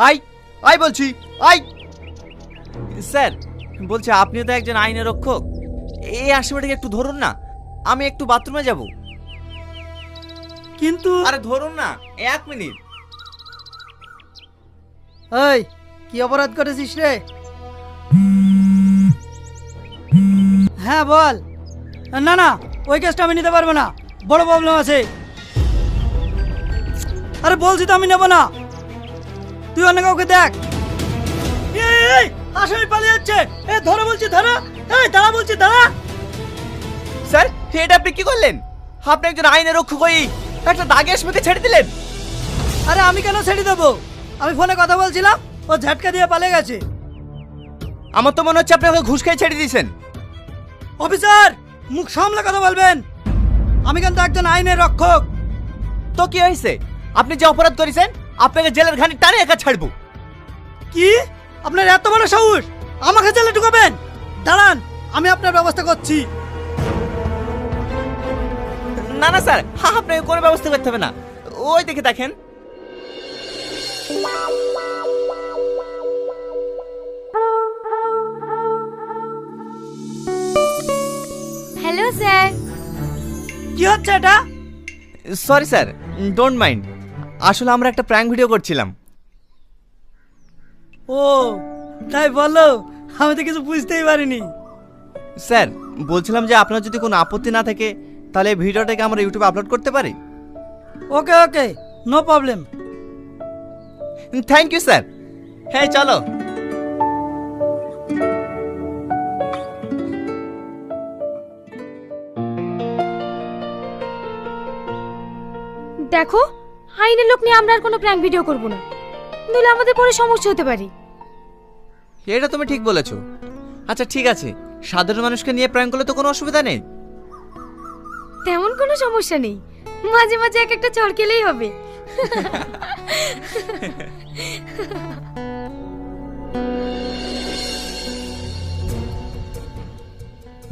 I I বলছি I. Sir বলছি আপনিও তো একজন আইনের রক্ষক, এই আসামিটাকে একটু ধরুন না, আমি একটু বাথরুমে যাব। কিন্তু আরে ধরুন না, 1 মিনিট। এই কি অপরাধ করেছিস রে? হ্যাঁ বল। না না, ওই কেসটা আমি নিতে পারবো না, বড় প্রবলেম আছে। আরে বলছি তো আমি নেবো না, তুই অন্য কাউকে দেখ। এই আসামি পালিয়ে যাচ্ছে, এ ধরো বলছি ধরো, এই দাঁড়া বলছি দাঁড়া। স্যার এটা আপনি কি করলেন? আপনি একজন আইনের রক্ষক হয়ে একটা দাগে আসামিকে ছেড়ে দিলেন। আরে আমি কেন ছেড়ে দেবো? আমি ফোনে কথা বলছিলাম, ও ঝাটকা দিয়ে পালিয়ে গেছে। আমার তো মনে হচ্ছে আপনি ওকে ঘুষ খেয়ে ছেড়ে দিয়েছেন। অফিসার মুখ সামলে কথা বলবেন, আমি কিন্তু একজন আইনের রক্ষক। তো কি হয়েছে? আপনি যে অপরাধ করেছেন আপনাকে জেলের ঘানি টানে একা ছাড়বো। কি আপনার এত বড় সাহস, আমাকে জেলে ঢুকাবেন? দাঁড়ান আমি আপনার ব্যবস্থা করছি। না না স্যার, আপনাকে কোনো ব্যবস্থা করতে হবে না, ওই দেখে দেখেন। Hello sir. কি হচ্ছে এটা? সরি স্যার, ডোন্ট মাইন্ড, আসলে আমরা একটা প্র্যাঙ্ক ভিডিও করছিলাম। ও তাই বলো, আমি তো কিছু বুঝতেই পারিনি। স্যার বলছিলাম যে আপনার যদি কোনো আপত্তি না থাকে তাহলে এই ভিডিওটাকে আমরা ইউটিউবে আপলোড করতে পারি। Okay okay, no problem. Thank you sir. হ্যাঁ চলো। দেখো, আইনের লোক নিয়ে আমরা আর কোনো প্র্যাঙ্ক ভিডিও করব না, নইলে আমাদের পরে সমস্যা হতে পারে। এটা তুমি ঠিক বলেছো। আচ্ছা ঠিক আছে, সাধারণ মানুষকে নিয়ে প্র্যাঙ্ক করলে তো কোনো অসুবিধা নেই। তেমন কোনো সমস্যা নেই, মাঝে মাঝে এক একটা চড় খেলেই হবে।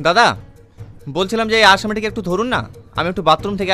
দাদা বলছিলাম যে এই আসামিটাকে একটু ধরুন না, আমি একটু বাথরুম থেকে